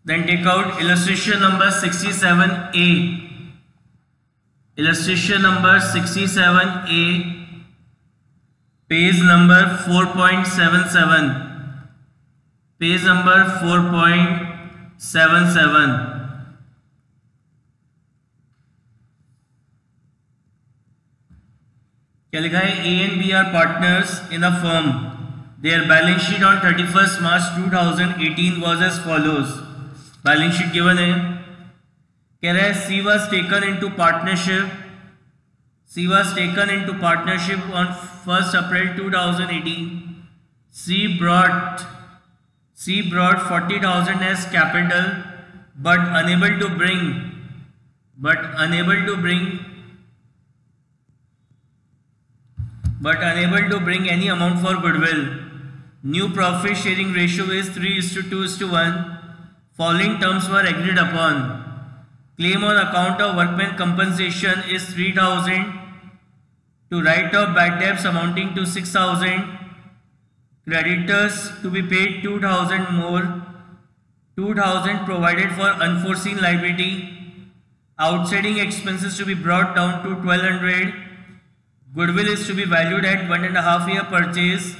Then take out illustration number 67A. Illustration number 67A, page number 4.77. Page number 4.77. क्या लिखा है? A and B are partners in a firm. Their balance sheet on 31st March 2018 was as follows. Balance sheet given है. कह रहा है C was taken into partnership. C was taken into partnership on 1st April 2018. C brought 40,000 as capital, but unable to bring any amount for goodwill. New profit sharing ratio is 3:2:1. Following terms were agreed upon. Claim on account of workman compensation is 3,000. To write off bad debts amounting to 6,000. Creditors to be paid 2,000 more. 2,000 provided for unforeseen liability. Outstanding expenses to be brought down to 1,200. Goodwill is to be valued at 1.5 year purchase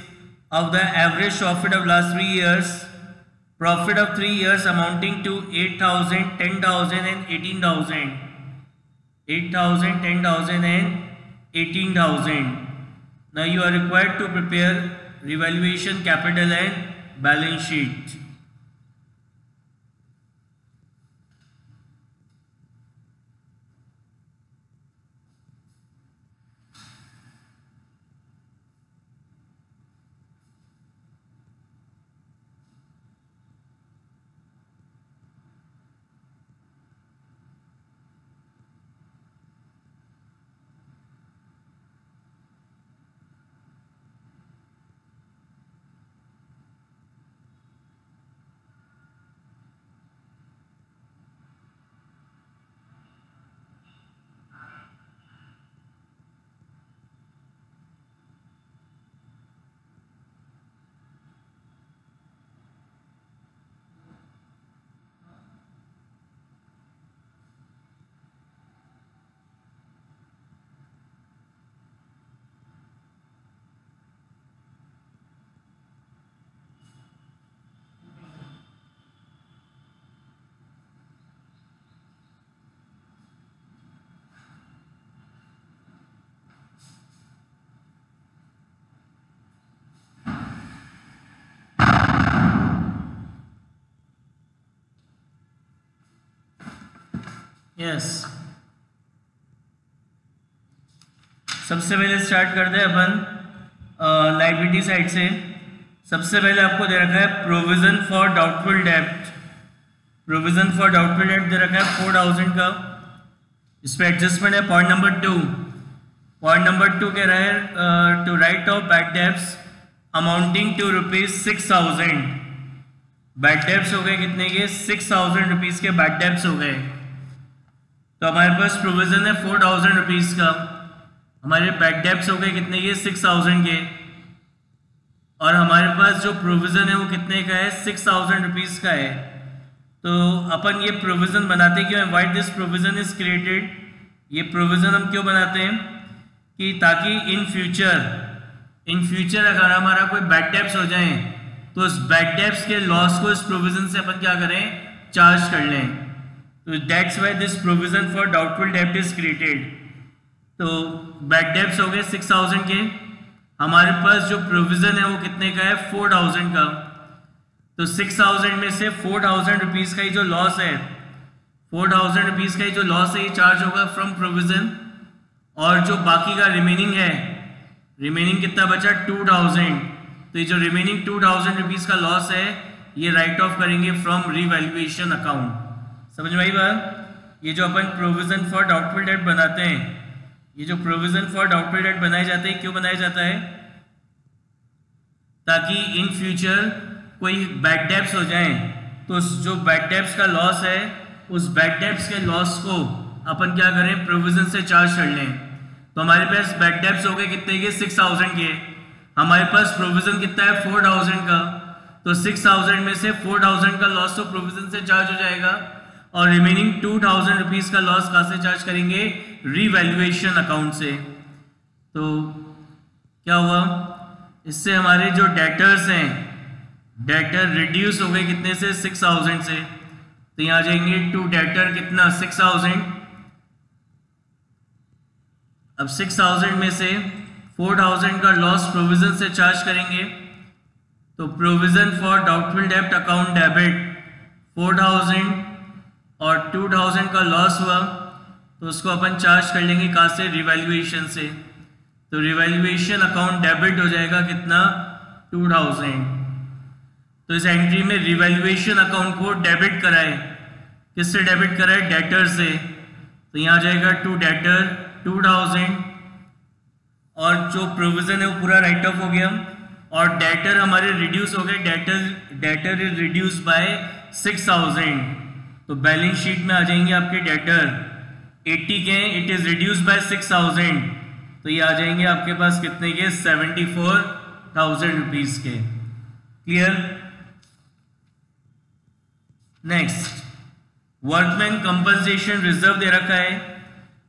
of the average profit of last 3 years. Profit of 3 years amounting to 8,000, 10,000 and 18,000. 8,000, 10,000 and 18,000. Now you are required to prepare revaluation, capital and balance sheet. Yes सबसे पहले start करते हैं अपन liability side से। सबसे पहले आपको दे रखा है प्रोविजन फॉर डाउटफुल डेब्ट। प्रोविजन फॉर डाउटफुल डेब्ट दे रखा है 4,000 का। इस पर एडजस्टमेंट है पॉइंट नंबर 2। पॉइंट नंबर 2 कह रहा है to write off bad debts amounting to ₹6,000। Bad debts हो गए कितने के? 6,000 रुपीज़ के बैड डेब्ट्स हो गए। तो हमारे पास प्रोविजन है 4,000 रुपीज़ का, हमारे बैड डेब्ट्स हो गए कितने के? 6,000 के। और हमारे पास जो प्रोविजन है वो कितने का है? 6,000 रुपीज़ का है। तो अपन ये प्रोविजन बनाते क्यों हैं? Why this provision is created. ये प्रोविजन हम क्यों बनाते हैं? कि ताकि इन फ्यूचर अगर हमारा कोई बैड डेब्ट्स हो जाए तो उस बैड डेब्ट्स के लॉस को इस प्रोविजन से अपन क्या करें? चार्ज कर लें। तो that's why this provision for doubtful डेब्ट इज क्रिएटेड। तो बैड डेब्ट्स हो गए 6,000 के, हमारे पास जो प्रोविजन है वो कितने का है? 4,000 का। तो 6,000 में से 4,000 रुपीज़ का ही जो लॉस है, 4,000 रुपीज़ का ही जो लॉस है ये चार्ज होगा फ्रॉम प्रोविजन। और जो बाकी का रिमेनिंग है, रिमेनिंग कितना बचा? 2,000। तो ये जो रिमेनिंग 2,000 रुपीज़ का लॉस है ये राइट ऑफ करेंगे फ्रॉम रिवैल्यूएशन अकाउंट। समझ में आई बात? ये जो अपन प्रोविजन फॉर डाउटफुल डेट बनाते हैं, ये जो प्रोविजन फॉर डाउटफुल डेट बनाए जाते हैं, क्यों बनाया जाता है? ताकि इन फ्यूचर कोई बैड डेब्ट्स हो जाएं तो जो बैड डेब्ट्स का लॉस है उस बैड डेब्ट्स के लॉस को अपन क्या करें? प्रोविजन से चार्ज कर लें। तो हमारे पास बैड डेब्ट्स हो गए कितने के? 6,000 के। हमारे पास प्रोविजन कितना है? 4,000 का। तो 6000 में से 4000 का लॉस तो प्रोविजन से चार्ज हो जाएगा और रिमेनिंग 2000 रुपीज का लॉस कहाँ से चार्ज करेंगे? रीवैल्यूएशन अकाउंट से। तो क्या हुआ? इससे हमारे जो डेटर्स हैं, डेटर रिड्यूस हो गए कितने से? 6000 से। तो यहाँ जाएंगे टू डेटर कितना? 6000। अब 6000 में से 4000 का लॉस प्रोविजन से चार्ज करेंगे। तो प्रोविजन फॉर डाउटफुल डेब्ट अकाउंट डेबिट 4000 और 2000 का लॉस हुआ तो उसको अपन चार्ज कर लेंगे कहाँ से? रिवैल्यूएशन से। तो रिवैल्यूएशन अकाउंट डेबिट हो जाएगा कितना? 2000। तो इस एंट्री में रिवैल्यूएशन अकाउंट को डेबिट कराए। किससे डेबिट कराए? डेटर से। तो यहाँ जाएगा टू डेटर 2000 और जो प्रोविजन है वो पूरा राइट ऑफ हो गया और डेटर हमारे रिड्यूस हो गए। Debtor is reduce by 6000। तो बैलेंस शीट में आ जाएंगे आपके डेटर 80 के, इट इज रिड्यूस बाय 6000। तो ये आ जाएंगे आपके पास कितने के? 74,000 रुपीज के। Clear? Next, workman compensation reserve दे रखा है।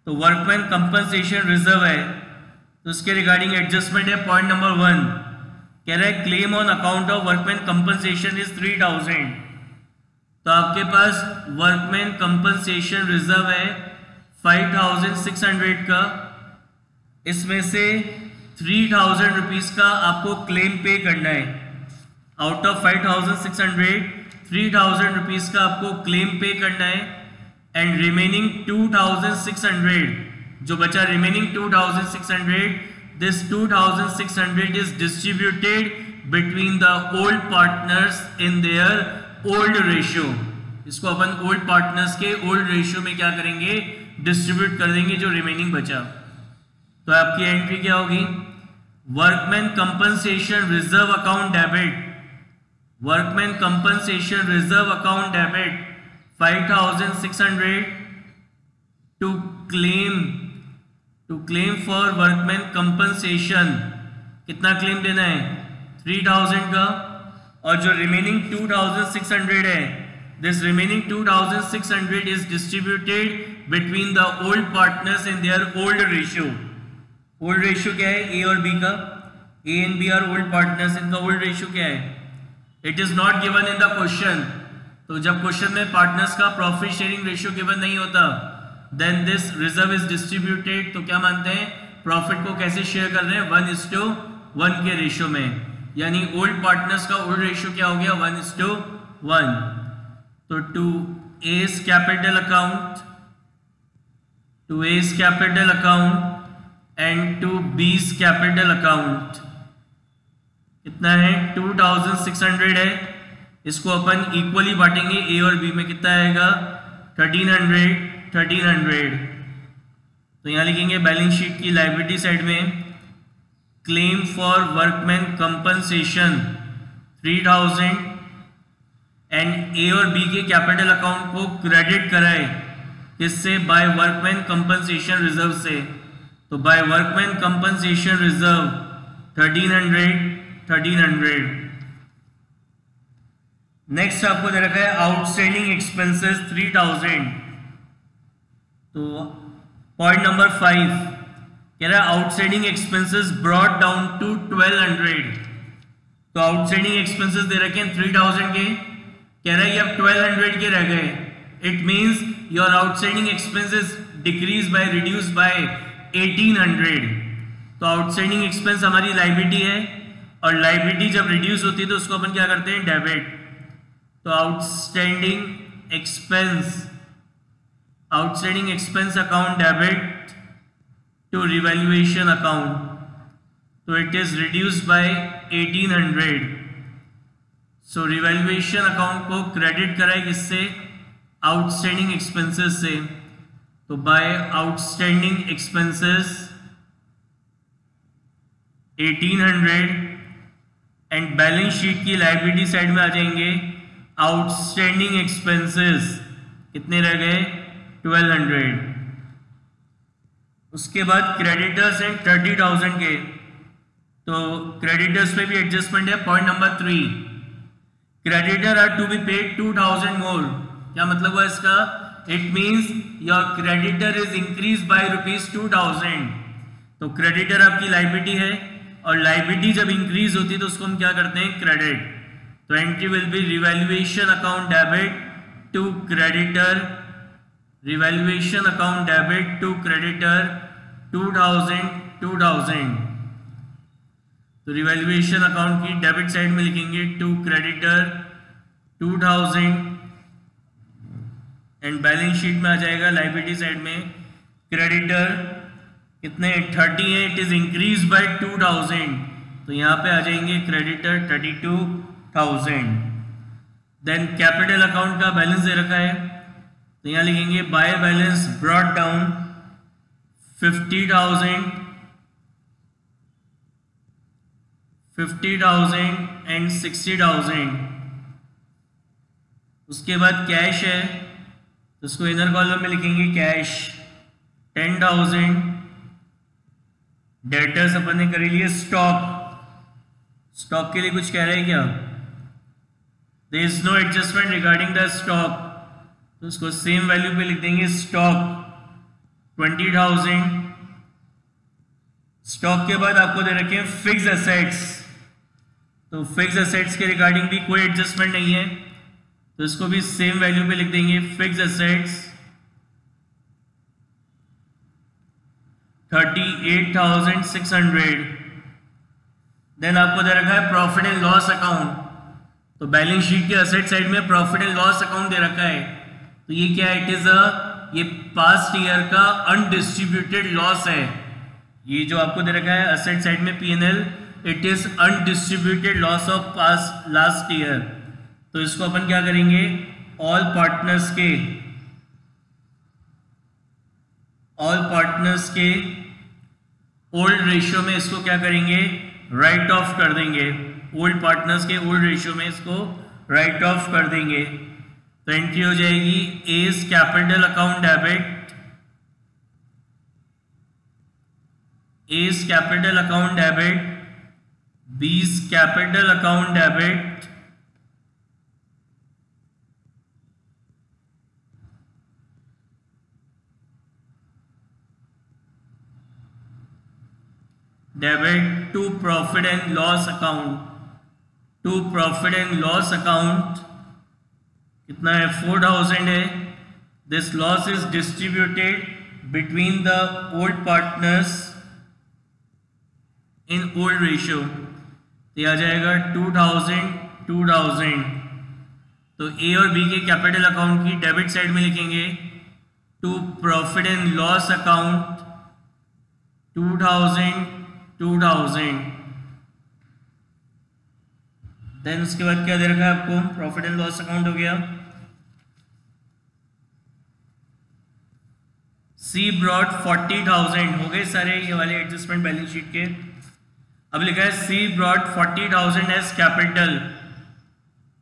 तो वर्कमैन कंपनसेशन रिजर्व है तो उसके रिगार्डिंग एडजस्टमेंट है। पॉइंट नंबर 1 कह रहा है claim on account of workman compensation is 3000। तो आपके पास वर्कमैन कंपनसेशन रिजर्व है 5600 का। इसमें से 3000 रुपीज का आपको क्लेम पे करना है। आउट ऑफ 5600 3000 रुपीज का आपको क्लेम पे करना है एंड रिमेनिंग 2600 जो बचा, remaining 2600, this 2600 is distributed between the old partners in their old ratio. इसको अपन ओल्ड पार्टनर्स के ओल्ड रेशियो में क्या करेंगे? डिस्ट्रीब्यूट कर देंगे जो रिमेनिंग बचा। तो आपकी एंट्री क्या होगी? Workman compensation reserve account debit, workman compensation reserve account debit 5600 to claim for workman compensation. कितना क्लेम देना है? 3000 का। और जो रिमेनिंग 2600 है, this remaining 2600 is distributed between the old partners in their old ratio. Old ratio क्या है? A और बी का। A and B are old partners, इनका ओल्ड रेशियो क्या है? It is not given in the question. तो जब question में पार्टनर्स का प्रॉफिट शेयरिंग रेशियो गिवन नहीं होता, then this reserve is distributed. तो क्या मानते हैं? प्रॉफिट को कैसे शेयर कर रहे हैं? 1:1 के रेशियो में। यानी ओल्ड पार्टनर्स का ओल्ड रेशियो क्या हो गया? 1:1। तो to A's capital account and to B's capital account कितना है? 2600 है। इसको अपन इक्वली बांटेंगे ए और बी में। कितना आएगा? 1300। तो यहाँ लिखेंगे बैलेंस शीट की लायबिलिटी साइड में claim for workman compensation 3000 and A और बी के कैपिटल अकाउंट को क्रेडिट कराए। किससे? बाय वर्कमैन कंपनसेशन रिजर्व से। तो by workman compensation reserve 1300। Next आपको दे रखा है आउटस्टैंडिंग एक्सपेंसेस 3000। तो पॉइंट नंबर 5 कह रहा है outstanding expenses brought down to 1200। तो आउटस्टैंडिंग एक्सपेंसेस दे रखे हैं 3000 के, कह रहा है ये अब 1200 के रह गए। It means your outstanding expenses decrease by reduce by 1800। तो आउटस्टैंडिंग एक्सपेंस हमारी लायबिलिटी है और लायबिलिटी जब रिड्यूस होती है तो उसको अपन क्या करते हैं? डेबिट। तो outstanding expense account debit to revaluation account. तो it is reduced by 1800। So revaluation account को क्रेडिट कराए किससे? आउटस्टैंडिंग एक्सपेंसेस से। तो by outstanding expenses 1800 and balance sheet की लायबिलिटी साइड में आ जाएंगे आउटस्टैंडिंग एक्सपेंसेस कितने रह गए? 1200। उसके बाद क्रेडिटर्स हैं 30,000 के। तो क्रेडिटर्स पे भी एडजस्टमेंट है। Point number 3 creditor are to be paid 2000 more. क्या मतलब हुआ इसका? It means your creditor is increase by ₹2000। तो क्रेडिटर आपकी लाइबिलिटी है और लाइबिलिटी जब इंक्रीज होती है तो उसको हम क्या करते हैं? क्रेडिट। तो entry will be revaluation account debit to creditor, revaluation account debit to creditor 2000। तो रिवैल्यूएशन अकाउंट की डेबिट साइड में लिखेंगे to creditor 2000 and balance sheet में आ जाएगा लाइबिलिटी साइड में क्रेडिटर कितने 30 है, इट इज इंक्रीज बाय 2000, तो यहां पे आ जाएंगे क्रेडिटर 32,000। देन कैपिटल अकाउंट का बैलेंस दे रखा है तो यहां लिखेंगे bye balance brought down 50,000 and 60,000। उसके बाद कैश है तो उसको इनर कॉलम में लिखेंगे कैश 10,000। डेटर्स अपन ने कर लिए स्टॉक, स्टॉक के लिए कुछ कह रहे हैं क्या? There is no adjustment regarding the stock, तो उसको सेम वैल्यू पे लिख देंगे स्टॉक 20,000। स्टॉक के बाद आपको दे रखे हैं फिक्स एसेट्स, तो फिक्स एसेट्स के रिगार्डिंग भी कोई एडजस्टमेंट नहीं है तो इसको भी सेम वैल्यू पे लिख देंगे फिक्स एसेट्स 38,600। देन आपको दे रखा है प्रॉफिट एंड लॉस अकाउंट, तो बैलेंस शीट के एसेट साइड में प्रॉफिट एंड लॉस अकाउंट दे रखा है तो ये क्या है? इट इज ये पास्ट ईयर का अनडिस्ट्रीब्यूटेड लॉस है। ये जो आपको दे रखा है एसेट साइड में P&L, it is undistributed loss of past last year. तो इसको अपन क्या करेंगे? ऑल पार्टनर्स के ओल्ड रेशियो में इसको क्या करेंगे? राइट ऑफ कर देंगे। ओल्ड पार्टनर्स के ओल्ड रेशियो में इसको राइट ऑफ कर देंगे तो एंट्री हो जाएगी A's capital account debit, A's capital account debit, B's capital account debit, debit to profit and loss account, to profit and loss account कितना है? 4,000 है। This loss is distributed between the old partners in old ratio, तो आ जाएगा 2,000। तो A और B के capital account की डेबिट साइड में लिखेंगे to profit and loss account 2,000। Then उसके बाद क्या दे रखा है आपको? प्रॉफिट एंड लॉस अकाउंट हो गया। सी ब्रॉट 40,000 हो गए सारे ये वाले एडजस्टमेंट बैलेंस शीट के। अब लिखा है सी ब्रॉट 40,000 एज कैपिटल,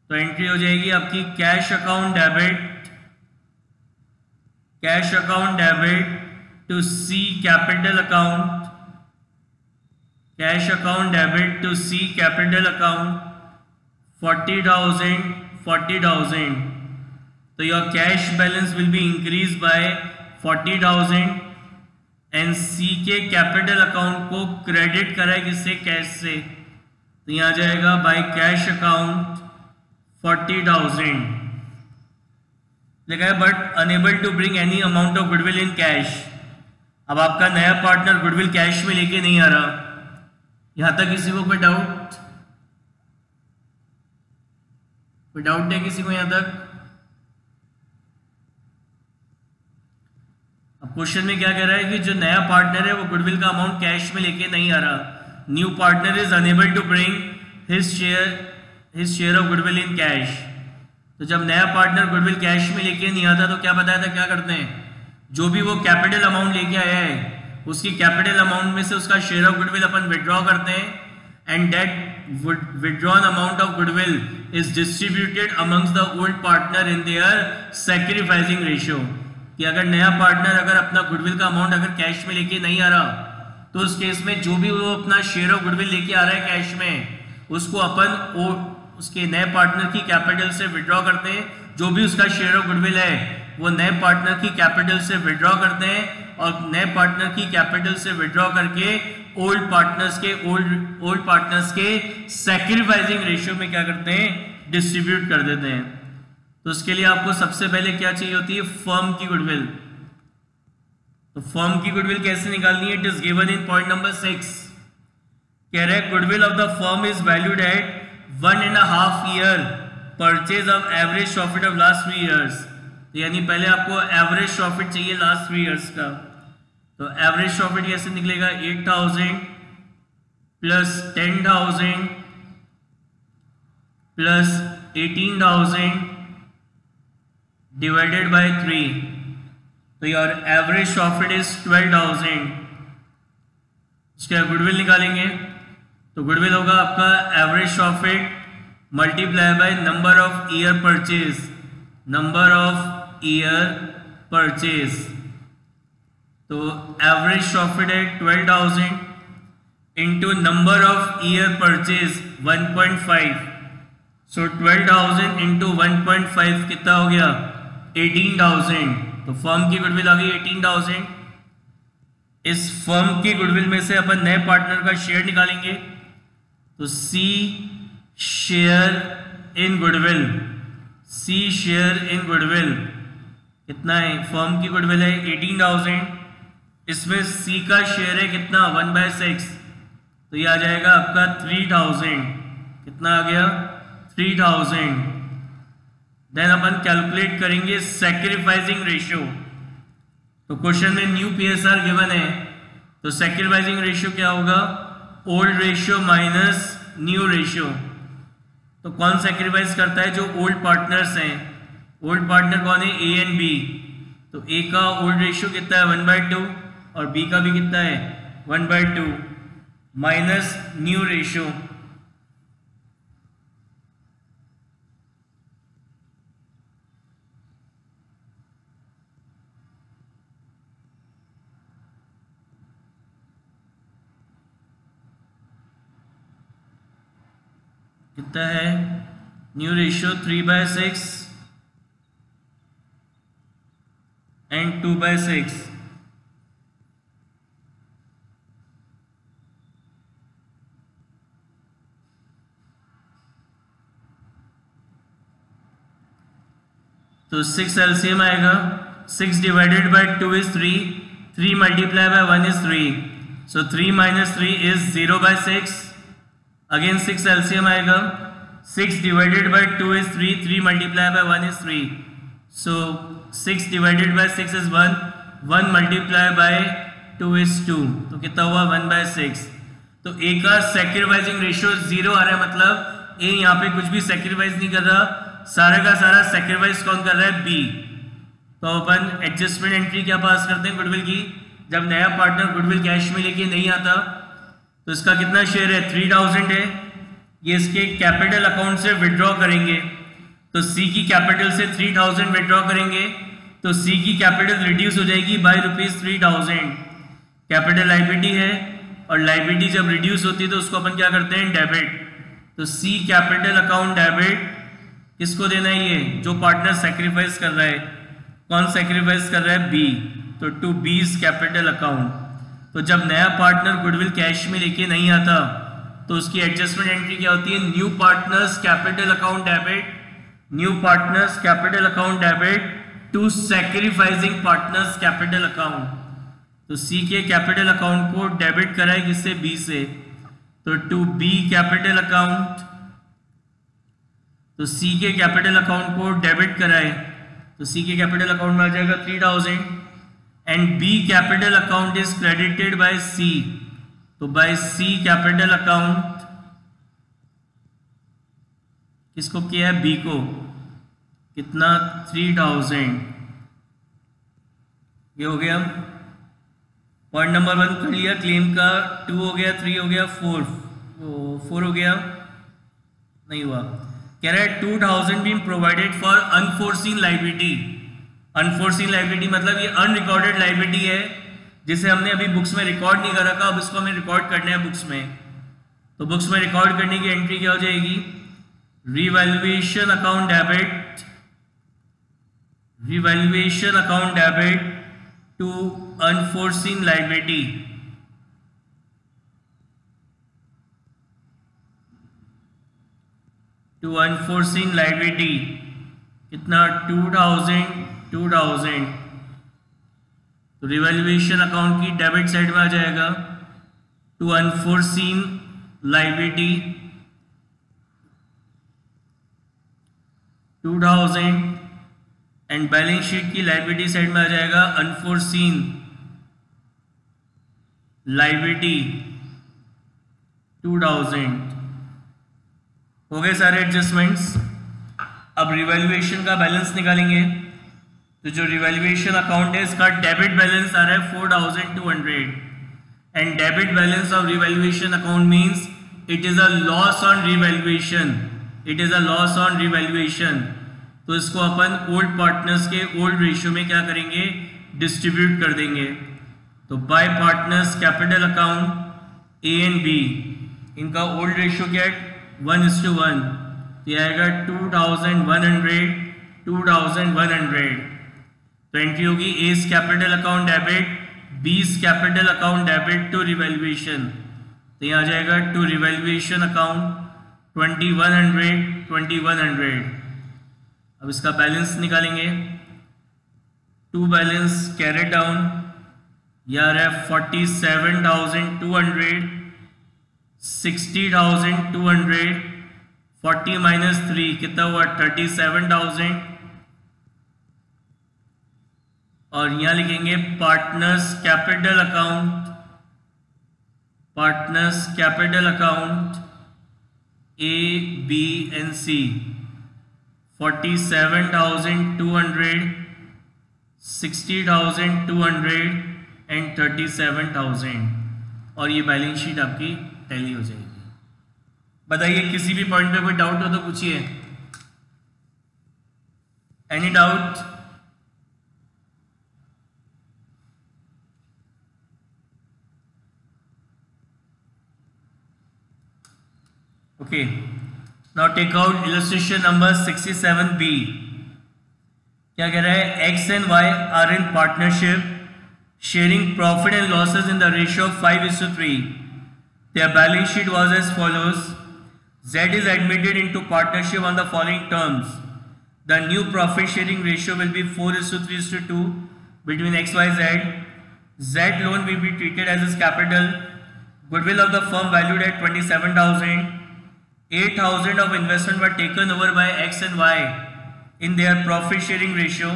तो एंट्री हो जाएगी आपकी cash account debit to C capital account, cash account debit to C capital account 40,000। तो your cash balance will be increase by 40,000 and C के कैपिटल अकाउंट को क्रेडिट करा है किससे? कैश से, तो यहां जाएगा बाय कैश अकाउंट 40,000 लिखा है but unable to bring any amount of goodwill in cash. अब आपका नया पार्टनर गुडविल कैश में लेके नहीं आ रहा, यहां तक किसी को कोई डाउट है? किसी को यहां तक? अब क्वेश्चन में क्या कह रहा है कि जो नया पार्टनर है वो गुडविल का अमाउंट कैश में लेके नहीं आ रहा। New partner is unable to bring his share of goodwill in cash. तो जब नया पार्टनर गुडविल कैश में लेके नहीं आता तो क्या बताया था क्या करते हैं? जो भी वो कैपिटल अमाउंट लेके आया है उसकी कैपिटल अमाउंट में से उसका share of goodwill upon withdraw करते हैं and that withdrawn amount of goodwill is distributed amongst the old partner in their sacrificing ratio। कि अगर नया पार्टनर अगर अपना गुडविल का अमाउंट अगर कैश में लेके नहीं आ रहा तो उस केस में जो भी वो अपना शेयर ऑफ गुडविल लेके आ रहा है कैश में उसको अपन उसके नए पार्टनर की कैपिटल से विड्रॉ करते हैं, जो भी उसका शेयर ऑफ गुडविल है वो नए पार्टनर की कैपिटल से विड्रॉ करते हैं, और नए पार्टनर की कैपिटल से विड्रॉ करके ओल्ड पार्टनर्स के सैक्रिफाइसिंग रेशियो में क्या करते हैं, डिस्ट्रीब्यूट कर देते हैं। तो उसके लिए आपको सबसे पहले क्या चाहिए होती है, फर्म की गुडविल। तो फर्म की गुडविल कैसे निकालनी है, it is given in point number 6। कह रहे हैं goodwill of the firm is valued at 1.5 year purchase of average profit of last 3 years. यानी पहले आपको एवरेज प्रॉफिट चाहिए लास्ट 3 ईयर्स का। तो एवरेज प्रॉफिट कैसे निकलेगा, 8,000 प्लस 10,000 प्लस 18,000 डिवाइडेड बाय 3। तो योर एवरेज प्रॉफिट इज 12,000। उसके गुडविल निकालेंगे तो गुडविल होगा आपका average profit multiply by number of year purchase, number of year purchase. तो एवरेज प्रॉफिट है 12,000 into number of year purchase 1.5। So 12,000 into 1.5 कितना हो गया, 18,000। तो फर्म की गुडविल आ गई 18,000। इस फर्म की गुडविल में से अपन नए पार्टनर का शेयर निकालेंगे। तो C share in goodwill, C share in goodwill कितना है, फर्म की गुडविल है 18,000, इसमें सी का शेयर है कितना 1/6। तो ये आ जाएगा आपका 3,000। कितना आ गया, 3,000। देन अपन कैलकुलेट करेंगे सैक्रिफाइसिंग रेशियो। तो क्वेश्चन में न्यू पीएसआर गिवन है, तो सैक्रिफाइसिंग रेशियो क्या होगा, old ratio minus new ratio. तो कौन सैक्रिफाइस करता है, जो ओल्ड पार्टनर्स हैं। ओल्ड पार्टनर कौन है, ए एंड बी। तो ए का ओल्ड रेशियो कितना है 1/2 और बी का भी कितना है 1/2 माइनस न्यू रेशियो। कितना है, न्यू रेशियो 3/6 एंड 2/6। तो 6 एलसीएम आएगा, 6 divided by 2 is 3, 3 multiply by 1 is 3, so 3 minus 3 is 0/6। Again 6 LCM आएगा, 6 divided by 2 is 3, 3 multiply by 1 is 3, so 6 divided by 6 is 1, 1 multiply by 2 is 2, तो कितना हुआ 1/6। तो ए का सैक्रिफाइसिंग रेशियो 0 आ रहा है, मतलब ए यहाँ पे कुछ भी सैक्रिफाइस नहीं कर रहा, सारे का सारा सैक्रिफाइस कौन कर रहा है, बी। तो अपन एडजस्टमेंट एंट्री क्या पास करते हैं गुडविल की, जब नया पार्टनर गुडविल कैश में लेके नहीं आता तो इसका कितना शेयर है 3,000 है, ये इसके कैपिटल अकाउंट से विड्रॉ करेंगे। तो सी की कैपिटल से 3,000 विड्रॉ करेंगे, तो सी की कैपिटल रिड्यूस हो जाएगी बाय ₹3,000। कैपिटल लायबिलिटी है, और लायबिलिटी जब रिड्यूस होती है तो उसको अपन क्या करते हैं, डेबिट। तो सी कैपिटल अकाउंट डेबिट किसको देना है, ये जो पार्टनर सैक्रिफाइस कर रहा है। कौन सैक्रिफाइस कर रहा है, बी। तो टू बीज कैपिटल अकाउंट। तो जब नया पार्टनर गुडविल कैश में लेके नहीं आता तो उसकी एडजस्टमेंट एंट्री क्या होती है, new partners capital account debit, new partners capital account debit to sacrificing partners capital account. तो सी के कैपिटल अकाउंट को डेबिट कराए किससे, बी से। तो टू बी कैपिटल अकाउंट, तो सी के कैपिटल अकाउंट को डेबिट कराए, तो सी के कैपिटल अकाउंट में आ जाएगा 3,000 and B capital account is credited by C. तो बाय सी कैपिटल अकाउंट किसको किया है, बी को। कितना 3,000। ये हो गया पॉइंट नंबर 1 कर लिया क्लेम का, 2 हो गया, 3 हो गया, 4 हो गया, नहीं हुआ। कह रहा है 2,000 been provided for unforeseen liability. Unforeseen liability मतलब ये अनरिकॉर्डेड लायबिलिटी है जिसे हमने अभी बुक्स में रिकॉर्ड नहीं कर रखा, अब इसको हमें रिकॉर्ड करना है बुक्स में। तो बुक्स में रिकॉर्ड करने की एंट्री क्या हो जाएगी, revaluation account debit to unforeseen liability, कितना 2000। तो रिवैल्यूएशन अकाउंट की डेबिट साइड में आ जाएगा to unforeseen liability 2000 and balance sheet की लायबिलिटी साइड में आ जाएगा अनफोर्सीन लायबिलिटी 2000। हो गए सारे एडजस्टमेंट्स। अब रिवैल्यूएशन का बैलेंस निकालेंगे। तो जो रिवैल्यूएशन अकाउंट है इसका डेबिट बैलेंस आ रहा है 4200 and debit balance of revaluation account means it is a loss on revaluation. तो इसको अपन ओल्ड पार्टनर्स के ओल्ड रेशियो में क्या करेंगे, डिस्ट्रीब्यूट कर देंगे। तो by partners capital account A and B, इनका ओल्ड रेशियो क्या है 1:1, तो ये आएगा 2100। तो एंट्री होगी A's capital account debit, B's capital account debit to revaluation. तो यहाँ आ जाएगा टू रिवैल्यूएशन अकाउंट 2100। अब इसका बैलेंस निकालेंगे। टू बैलेंस कैरी डाउन, यार है 47,200, 60,200, 40 माइनस 3 कितना हुआ 37,000। और यहां लिखेंगे partners capital account A B and C 47,200, 60,200 and 37,000। और ये बैलेंस शीट आपकी टैली हो जाएगी। बताइए किसी भी पॉइंट पे कोई डाउट हो तो पूछिए। Any doubt? Okay, now take out illustration number 67B। क्या कह रहा है, X and Y are in partnership sharing profit and losses in the ratio of 5:3. Their balance sheet was as follows. Z is admitted into partnership on the following terms. The new profit sharing ratio will be 4:3:2 between XYZ. Z loan will be treated as its capital. Goodwill of the firm valued at 27,000. 8,000 of investment were taken over by X and Y in their profit sharing ratio.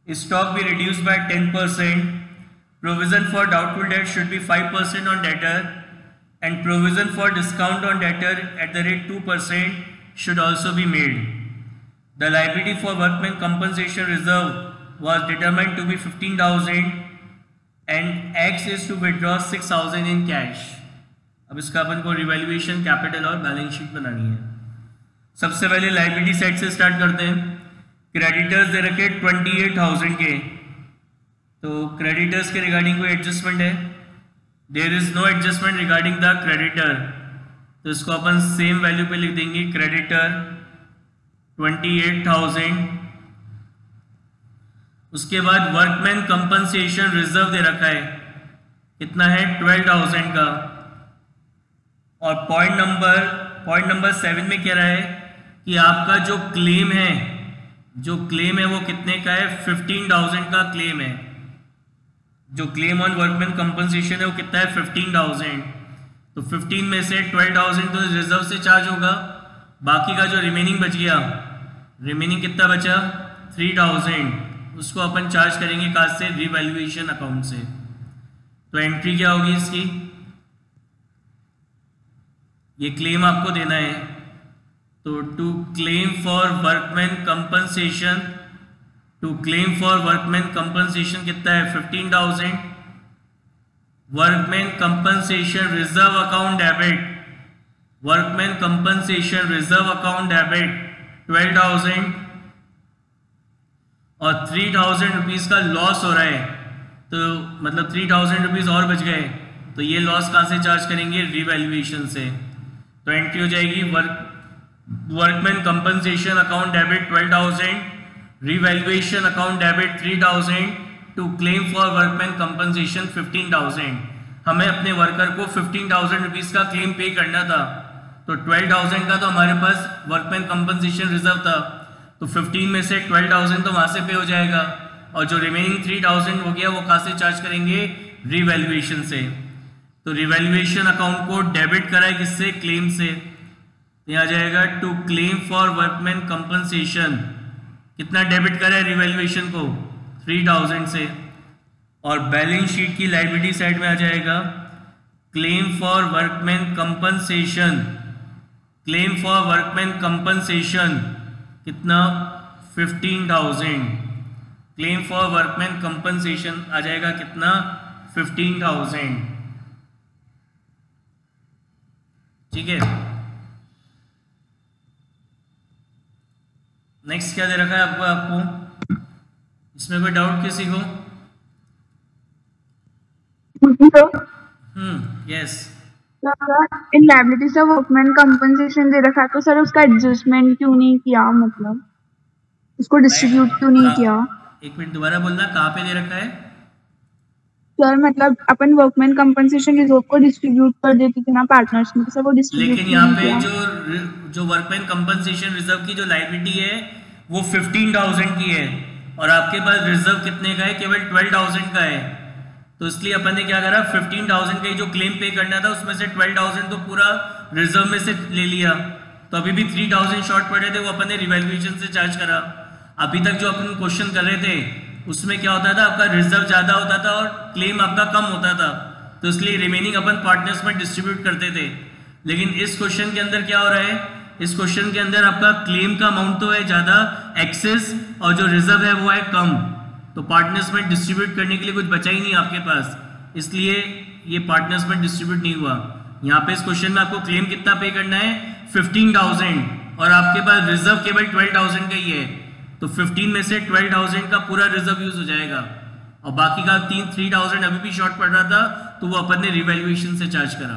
Stock be reduced by 10%. Provision for doubtful debt should be 5% on debtor and provision for discount on debtor at the rate 2% should also be made. The liability for workmen compensation reserve was determined to be 15,000 and X is to withdraw 6,000 in cash. अब इसका अपन को revaluation capital और balance sheet बनानी है। सबसे पहले liability side से start करते हैं। क्रेडिटर्स दे रखे 28,000 के, तो क्रेडिटर्स के रिगार्डिंग कोई एडजस्टमेंट है? There is no adjustment regarding the creditor, तो इसको अपन सेम वैल्यू पे लिख देंगे। क्रेडिटर 28,000। उसके बाद वर्कमैन कंपनसेशन रिजर्व दे रखा है, कितना है 12,000 का। और पॉइंट नंबर 7 में कह रहा है कि आपका जो क्लेम है वो कितने का है, 15,000 का क्लेम है। जो क्लेम ऑन वर्कमैन कंपनसेशन है वो कितना है 15,000। तो 15 में से 12,000 तो रिजर्व से चार्ज होगा, बाकी का जो रिमेनिंग बच गया, रिमेनिंग कितना बचा 3,000, उसको अपन चार्ज करेंगे कहाँ से, रिवैल्यूएशन अकाउंट से। तो एंट्री क्या होगी इसकी, ये क्लेम आपको देना है। तो to claim for workman compensation कितना है 15,000। Workman compensation reserve account debit 12,000 और 3,000 रुपीज का लॉस हो रहा है, तो मतलब 3,000 रुपीज और बच गए, तो ये लॉस कहाँ से चार्ज करेंगे, रिवैल्यूएशन से। तो एंट्री हो जाएगी workman compensation account debit 12,000, revaluation account debit 3,000 to claim for workman compensation 15,000। हमें अपने वर्कर को 15,000 रुपीज का क्लेम पे करना था, तो 12,000 का तो हमारे पास वर्कमैन कंपनसेशन रिजर्व था, तो 15 में से 12,000 तो वहां से पे हो जाएगा, और जो रिमेनिंग 3,000 हो गया वो कहाँ से चार्ज करेंगे, रिवैल्यूएशन से। तो रिवैल्यूएशन अकाउंट को डेबिट करा है किससे, क्लेम से, तो आ जाएगा to claim for workman compensation, कितना डेबिट करा है रिवैल्यूएशन को, 3,000 से, और बैलेंस शीट की लायबिलिटी साइड में आ जाएगा claim for workman compensation, claim for workman compensation कितना, 15,000, क्लेम फॉर वर्कमैन कंपनसेशन आ जाएगा कितना, 15,000। ठीक है, नेक्स्ट क्या दे रखा है आपको इसमें कोई डाउट किसी को? यस, इन लायबिलिटी से वर्कमैन कंपनसेशन दे रखा है, तो सर उसका एडजस्टमेंट क्यों नहीं किया, मतलब उसको डिस्ट्रीब्यूट क्यों नहीं किया? एक मिनट दोबारा बोलना, कहाँ पे दे रखा है सर? मतलब अपन वर्कमैन कंपनसेशन रिजर्व को डिस्ट्रीब्यूट कर देते थे ना पार्टनर्स में, तो सर वो डिस्ट्रीब्यूट, लेकिन यहाँ पे जो वर्कमैन कंपनसेशन रिजर्व की जो लायबिलिटी है वो 15,000 की है, और आपके पास रिजर्व कितने का है, केवल 12,000 का है, तो इसलिए अपन ने क्या करा, 15,000 का जो क्लेम पे करना था उसमें से 12,000 तो पूरा रिजर्व में से ले लिया, तो अभी भी 3,000 शॉर्ट पड़े थे, वो अपन ने रिवैल्यूएशन से चार्ज करा। अभी तक जो अपन क्वेश्चन कर रहे थे उसमें क्या होता था, आपका रिजर्व ज्यादा होता था और क्लेम आपका कम होता था, तो इसलिए रिमेनिंग अपन पार्टनर्स में डिस्ट्रीब्यूट करते थे। लेकिन इस क्वेश्चन के अंदर क्या हो रहा है, इस क्वेश्चन के अंदर आपका क्लेम का अमाउंट तो है ज्यादा, एक्सेस, और जो रिजर्व है वो है कम, तो पार्टनर्स में डिस्ट्रीब्यूट करने के लिए कुछ बचा ही नहीं आपके पास, इसलिए ये पार्टनर्स में डिस्ट्रीब्यूट नहीं हुआ। यहाँ पे इस क्वेश्चन में आपको क्लेम कितना पे करना है, 15,000, और आपके पास रिजर्व केवल 12,000 का ही है, तो 15 में से 12,000 का पूरा रिजर्व यूज हो जाएगा, और बाकी का 3,000 अभी भी शॉर्ट पड़ रहा था, तो वो अपन ने रिवैल्यूएशन से चार्ज करा।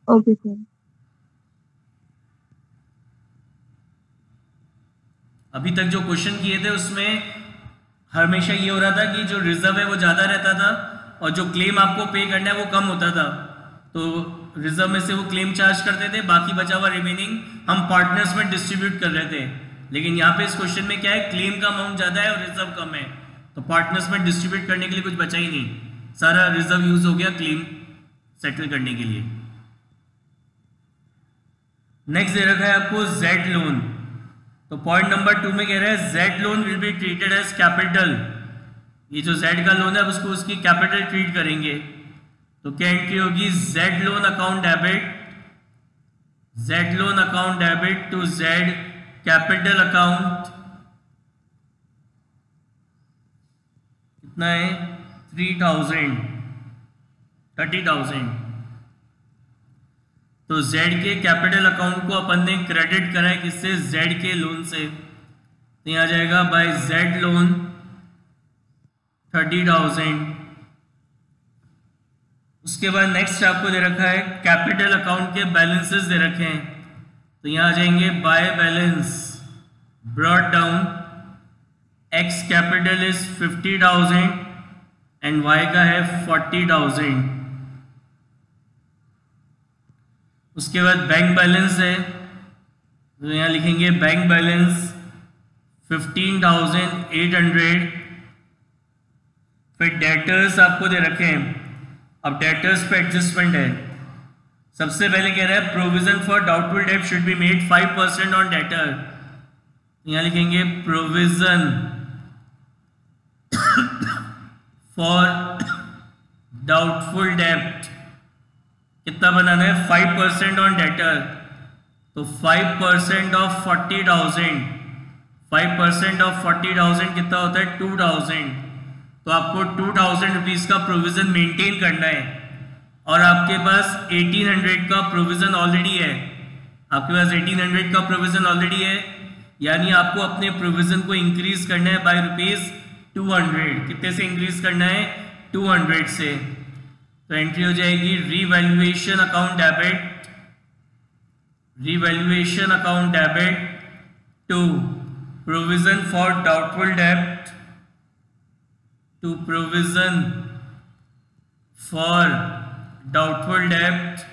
Okay sir. अभी तक जो क्वेश्चन किए थे उसमें हमेशा ये हो रहा था कि जो रिजर्व है वो ज्यादा रहता था और जो क्लेम आपको पे करना है वो कम होता था, तो रिजर्व में से वो क्लेम चार्ज करते थे, बाकी बचा हुआ रिमेनिंग हम पार्टनर्स में डिस्ट्रीब्यूट कर रहे थे। लेकिन यहाँ पे इस क्वेश्चन में क्या है, क्लेम का अमाउंट ज्यादा है और रिजर्व कम है, तो पार्टनर्स में डिस्ट्रीब्यूट करने के लिए कुछ बचा ही नहीं, सारा रिजर्व यूज हो गया क्लेम सेटल करने के लिए। नेक्स्ट दे रखा है आपको जेड लोन, तो पॉइंट नंबर 2 में कह रहा है Z loan will be treated as capital, ये जो जेड का लोन है उसको उसकी कैपिटल ट्रीट करेंगे, तो क्या एंट्री होगी, Z loan account debit, Z loan account debit to Z capital account, कितना है 30,000, तो जेड के कैपिटल अकाउंट को अपन ने क्रेडिट करा है किससे, जेड के लोन से, तो यहाँ जाएगा बाय जेड लोन 30,000। उसके बाद नेक्स्ट आपको दे रखा है कैपिटल अकाउंट के बैलेंसेस दे रखे हैं, तो यहाँ आ जाएंगे by balance brought down, X capital is 50,000 and Y का है 40,000। उसके बाद बैंक बैलेंस है, तो यहाँ लिखेंगे बैंक बैलेंस 15,800, फिर डेटर्स आपको दे रखे हैं, अब डेटर्स पे एडजस्टमेंट है, सबसे पहले कह रहा है provision for doubtful debt should be made 5% on debtor, यहाँ लिखेंगे प्रोविजन फॉर डाउटफुल डेट कितना बनाना है, 5% ऑन डेटर, तो 5% ऑफ 40,000, 5% ऑफ 40,000 कितना होता है 2,000, तो आपको 2,000 रुपीज का प्रोविजन मेंटेन करना है, और आपके पास 1,800 का प्रोविजन ऑलरेडी है, आपके पास 1,800 का प्रोविजन ऑलरेडी है, यानी आपको अपने प्रोविजन को इंक्रीज करना है बाय ₹200, कितने से इंक्रीज करना है 200 से, तो एंट्री हो जाएगी revaluation account debit, revaluation account debit to provision for doubtful debt, to provision for doubtful debt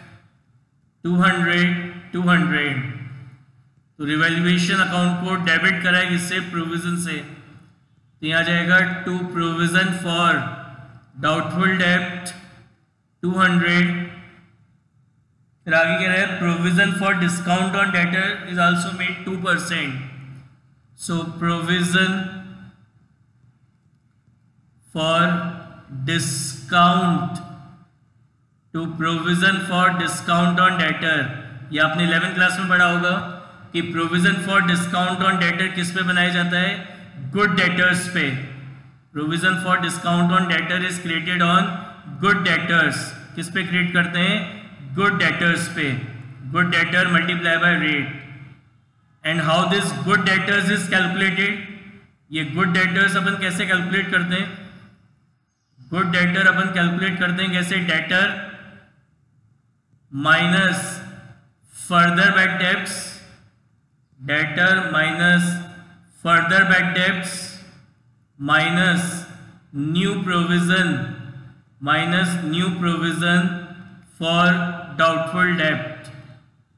200 तो रिवैल्यूएशन अकाउंट को डेबिट करा है किससे, प्रोविजन से, तो यहाँ जाएगा टू प्रोविजन फॉर डाउटफुल डेब्ट 200। फिर आगे कह रहे हैं provision for discount on debtor is also made 2%, so provision for discount to provision for discount on debtor, ये आपने 11th क्लास में पढ़ा होगा कि provision for discount on debtor किस पे बनाया जाता है, गुड डेटर्स पे। Provision for discount on debtor is created on good debtors, किस पे क्रिएट करते हैं, गुड डेटर्स पे, good debtor multiply by rate. And how this good debtors is calculated, ये गुड डेटर्स अपन कैसे कैलकुलेट करते हैं, गुड डेटर अपन कैलकुलेट करते हैं कैसे, debtor minus further bad debts, debtor minus further bad debts minus new provision, minus new provision for doubtful डेब्ट,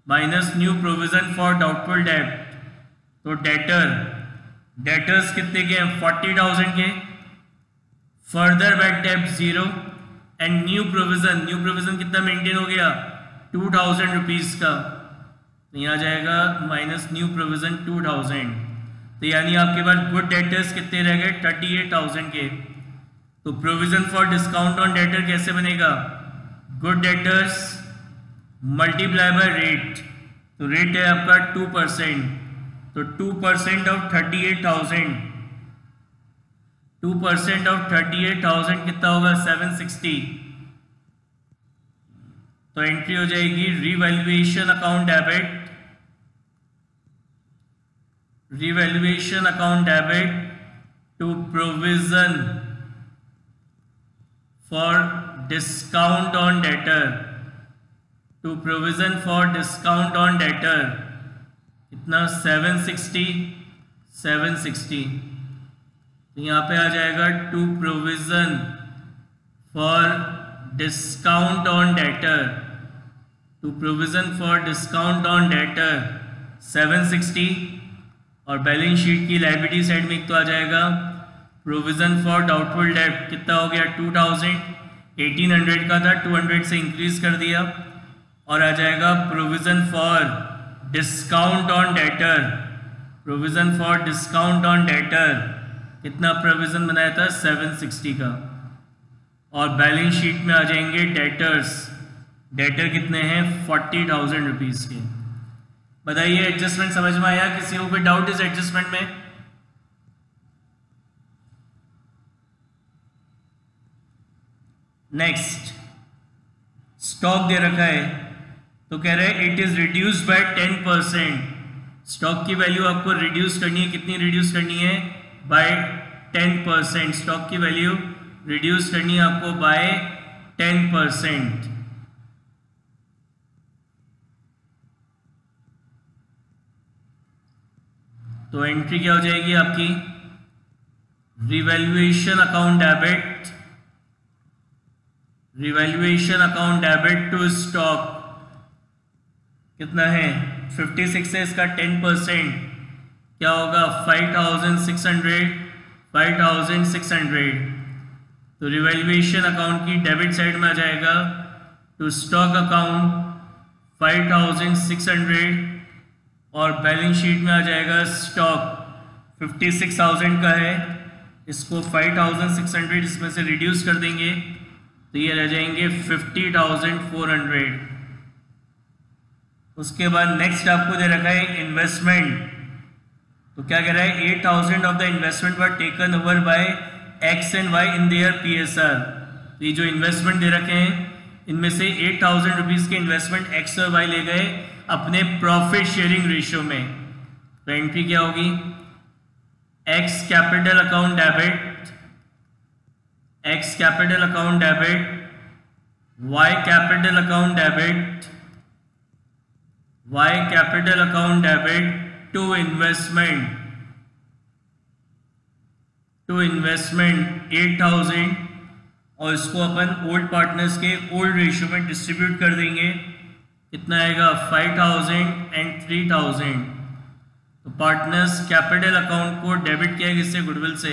minus new provision for doubtful डेब्ट। तो डेटर्स कितने के हैं, 40,000 के, फर्दर बैड डेब्ट 0 एंड न्यू प्रोविजन कितना मेंटेन हो गया, 2,000 रुपीज का, तो यहाँ जाएगा माइनस न्यू प्रोविजन 2,000, तो यानी आपके पास गुड डेटर्स कितने रह गए, 38,000 के। तो provision for discount on debtor कैसे बनेगा, good debtors multiply by rate, तो रेट है आपका 2%, तो 2% ऑफ 38,000, 2% ऑफ 38,000 कितना होगा, 760। तो एंट्री हो जाएगी revaluation account debit, revaluation account debit to provision for discount on debtor, to provision for discount on debtor कितना, 760। तो यहाँ पे आ जाएगा to provision for discount on debtor, to provision for discount on debtor 760, और balance sheet की liability side में एक तो आ जाएगा प्रोविजन फॉर डाउटफुल डेब्ट, कितना हो गया 2,000, 1,800 का था 200 से इंक्रीज कर दिया, और आ जाएगा provision for discount on debtor, provision for discount on debtor कितना प्रोविजन बनाया था, 760 का, और बैलेंस शीट में आ जाएंगे डेटर कितने हैं, 40,000 रुपीज के। बताइए एडजस्टमेंट समझ में आया, किसी को कोई डाउट इस एडजस्टमेंट में? नेक्स्ट स्टॉक दे रखा है, तो कह रहे हैं it is reduced bye 10%, stock की वैल्यू आपको रिड्यूस करनी है, कितनी रिड्यूस करनी है, बाय 10%, स्टॉक की वैल्यू रिड्यूस करनी है आपको बाय 10%। तो एंट्री क्या हो जाएगी आपकी, revaluation account debit, revaluation account debit to stock कितना है, 56 है, इसका 10% क्या होगा, 5,600। तो रिवैल्यूएशन अकाउंट की डेबिट साइड में आ जाएगा टू स्टॉक अकाउंट 5,600, और बैलेंस शीट में आ जाएगा स्टॉक 56,000 का है, इसको 5,600 इसमें से रिड्यूस कर देंगे तो ये रह जाएंगे 50,400। उसके बाद नेक्स्ट आपको दे रखा है इन्वेस्टमेंट, तो क्या कह रहा है, 8,000 of the investment were taken over by X and Y in their PSR। तो ये जो इन्वेस्टमेंट दे रखे हैं इनमें से 8,000 रुपीज़ के इन्वेस्टमेंट एक्स और वाई ले गए अपने प्रॉफिट शेयरिंग रेशियो में। तो एंट्री क्या होगी, X capital account debit, X capital account debit, Y capital account debit, Y capital account debit to investment 8000, और इसको अपन ओल्ड पार्टनर्स के ओल्ड रेशियो में डिस्ट्रीब्यूट कर देंगे। कितना आएगा 5000 एंड 3000। तो पार्टनर्स कैपिटल अकाउंट को डेबिट किया किससे, गुडविल से।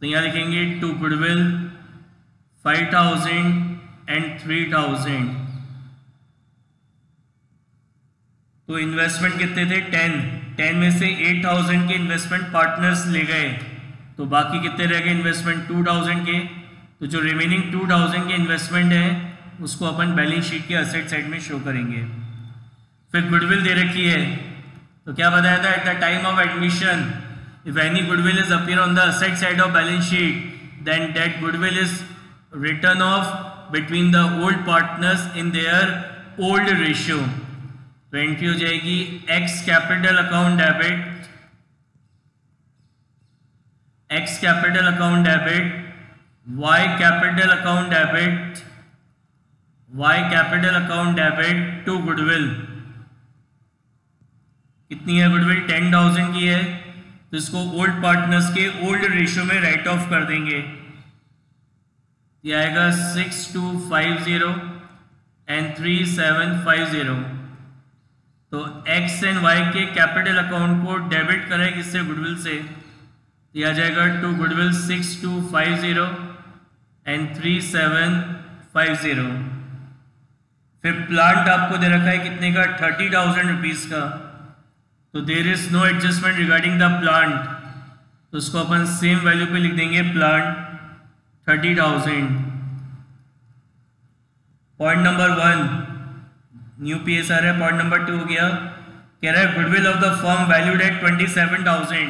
तो यहाँ लिखेंगे टू गुडविल 5000 एंड 3000। तो इन्वेस्टमेंट कितने थे 10 में से 8000 के इन्वेस्टमेंट पार्टनर्स ले गए, तो बाकी कितने रह गए इन्वेस्टमेंट 2000 के। तो जो रिमेनिंग 2000 के इन्वेस्टमेंट है उसको अपन बैलेंस शीट के असेट साइड में शो करेंगे। फिर गुडविल दे रखी है, तो क्या बताया था, at the time of admission if any goodwill is appear on the asset side of balance sheet then that goodwill is written off between the old partners in their old ratio. तो entry हो जाएगी X capital account debit, X capital account debit, Y capital account debit, Y capital account debit to goodwill. कितनी है goodwill 10,000 की है, तो इसको old partners के ओल्ड रेशियो में राइट ऑफ कर देंगे। ये आएगा 6250 एंड 3750। तो एक्स एंड वाई के कैपिटल अकाउंट को डेबिट करें किससे, गुडविल से। ये आ जाएगा टू गुडविल 6250 एंड 3750। फिर प्लांट आपको दे रखा है कितने का, 30,000 रुपीज का। तो there is no adjustment regarding the plant, तो उसको अपन सेम वैल्यू पे लिख देंगे, plant 30,000। Point number 1 new PSR है। पॉइंट नंबर 2 हो गया, कह रहा है goodwill of the firm valued at 27,000।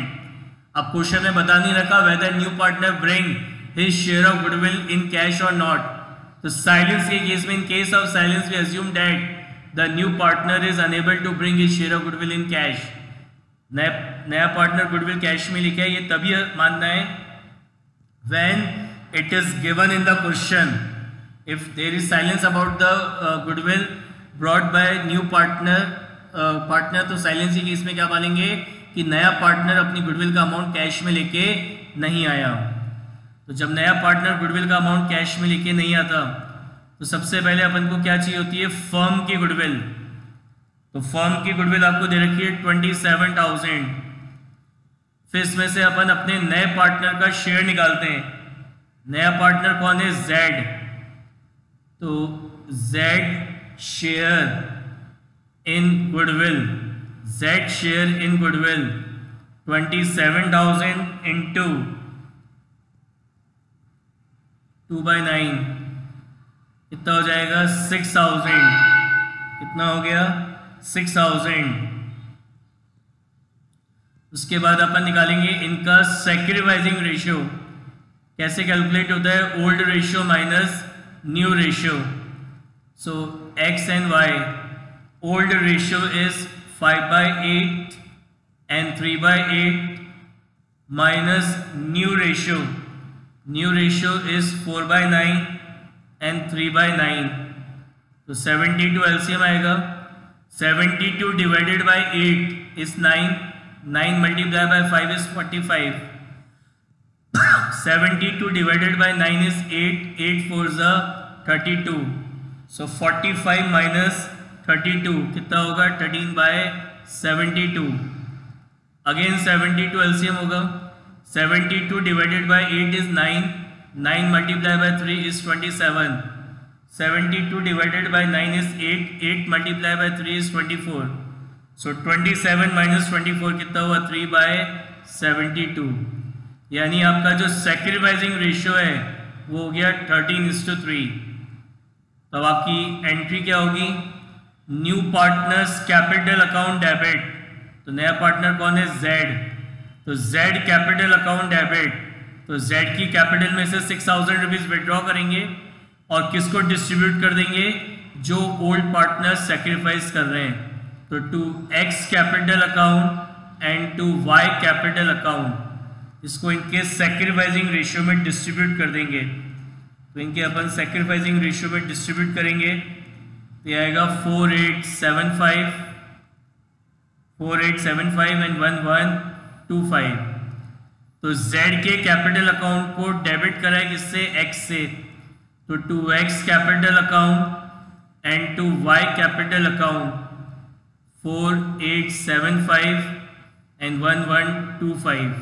अब क्वेश्चन में बता नहीं रखा whether new partner bring his share of goodwill in cash और नॉट। तो साइलेंस के केस में, in case of silence we assume that the new partner is unable to bring his share of goodwill in cash. नया partner goodwill cash में लिखा है, ये तभी मानना है when it is given in the question. If there is silence about the goodwill brought by new partner, तो silence के केस में क्या मानेंगे कि नया पार्टनर अपनी गुडविल का अमाउंट कैश में लेके नहीं आया। तो जब नया पार्टनर गुडविल का अमाउंट कैश में लेके नहीं आता, तो सबसे पहले अपन को क्या चाहिए होती है, फर्म की गुडविल। तो फर्म की गुडविल आपको दे रखी है 27,000। फिर इसमें से अपन अपने नए पार्टनर का शेयर निकालते हैं। नया पार्टनर कौन है, जेड। तो Z share in goodwill, Z share in goodwill 27,000 into 2/9 कितना हो जाएगा 6,000। कितना हो गया 6,000। उसके बाद अपन निकालेंगे इनका सैक्रिफाइसिंग रेशियो। कैसे कैलकुलेट होता है, old ratio minus new ratio. So X and Y, old ratio is 5/8 and 3/8 minus new ratio is 4/9 and 3/9। तो 72 LCM आएगा। 72 divided by 8 is 9, 9 multiplied by 5 is 45, 72 divided by 9 is 8, 8 4s are 32, so 45 minus 32 कितना होगा 13/72। Again 72 LCM होगा। 72 divided by 8 is 9, 9 multiplied by 3 is 27, 72 divided by 9 is 8, 8 multiplied by 3 is 24, so 27 minus 24 कितना हुआ 3/72। यानी आपका जो सैक्रिफाइसिंग रेशियो है वो हो गया 13:3। तब आपकी एंट्री क्या होगी, new partners capital account debit. तो नया पार्टनर कौन है, जेड। तो जेड कैपिटल अकाउंट डेबिट, तो जेड की कैपिटल में से 6,000 रुपीज विड्रॉ करेंगे और किसको डिस्ट्रीब्यूट कर देंगे, जो ओल्ड पार्टनर सेक्रीफाइस कर रहे हैं। तो to X capital account and to Y capital account, इसको इनके सेक्रीफाइसिंग रेशियो में डिस्ट्रीब्यूट कर देंगे। तो इनके अपन सेक्रीफाइसिंग रेशियो में डिस्ट्रीब्यूट करेंगे तो ये आएगा 4875 4875 एंड 1125। तो Z के कैपिटल अकाउंट को डेबिट करा है किससे? X से, तो to X capital account and to Y capital account 4875 and 1125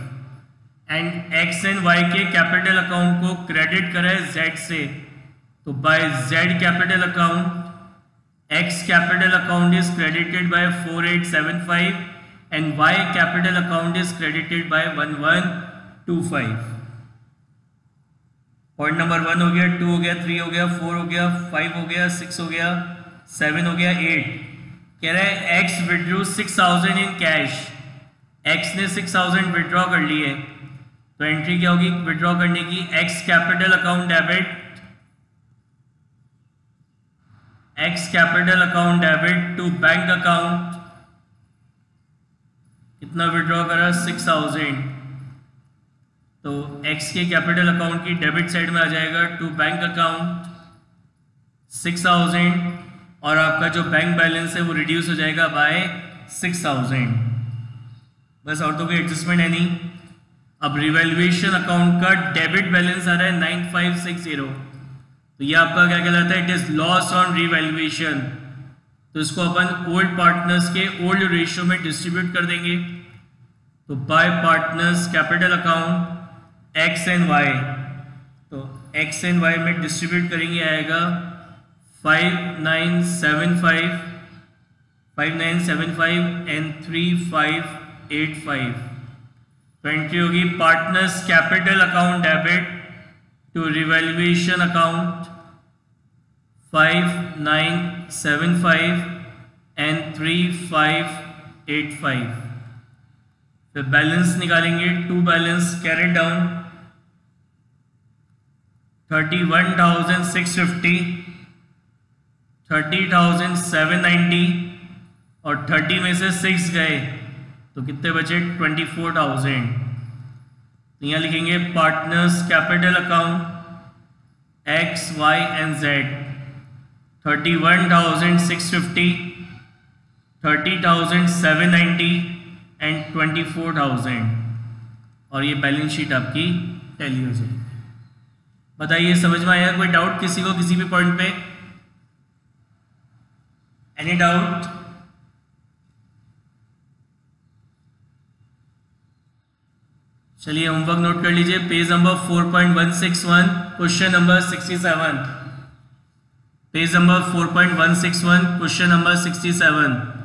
and X and Y के कैपिटल अकाउंट को क्रेडिट करा है Z से, तो by Z capital account X capital account is credited by 4875 and Y capital account is credited by 1125। Point number 1 हो गया, 2 हो गया, 3 हो गया, 4 हो गया, 5 हो गया, 6 हो गया, 7 हो गया, 8। कह रहा है X withdrew 6000 in cash. X ने 6000 विड्रॉ कर लिए, तो एंट्री क्या होगी विड्रॉ करने की? X capital account debit, X capital account debit to bank account, कितना विड्रॉ करा? 6000। तो X के कैपिटल अकाउंट की डेबिट साइड में आ जाएगा टू बैंक अकाउंट 6000 और आपका जो बैंक बैलेंस है वो रिड्यूस हो जाएगा बाय 6000। बस और तो कोई एडजस्टमेंट है नहीं। अब रिवैल्यूएशन अकाउंट का डेबिट बैलेंस आ रहा है 9560, तो ये आपका क्या कहलाता है? It is loss on revaluation. तो इसको अपन ओल्ड पार्टनर्स के ओल्ड रेशियो में डिस्ट्रीब्यूट कर देंगे। तो by partners capital account X and Y, तो X एंड Y में डिस्ट्रीब्यूट करेंगे, आएगा 5975 एंड 3585। तो एंट्री होगी partners capital account debit to revaluation account 5975 and 3585। फिर बैलेंस निकालेंगे, टू बैलेंस कैरेड डाउन 31,650, 30,790 और 30 में से 6 गए तो कितने बचे? 24,000। यहाँ लिखेंगे partners capital account X, Y and Z 31,650, 30,790 and 24,000 और ये बैलेंस शीट आपकी टैली हो जाएगी। बताइए समझ में आया? कोई डाउट किसी को किसी भी पॉइंट पे? Any doubt? चलिए होमवर्क नोट कर लीजिए, page number 4.161 question number 67, page number 4.161 question number 67।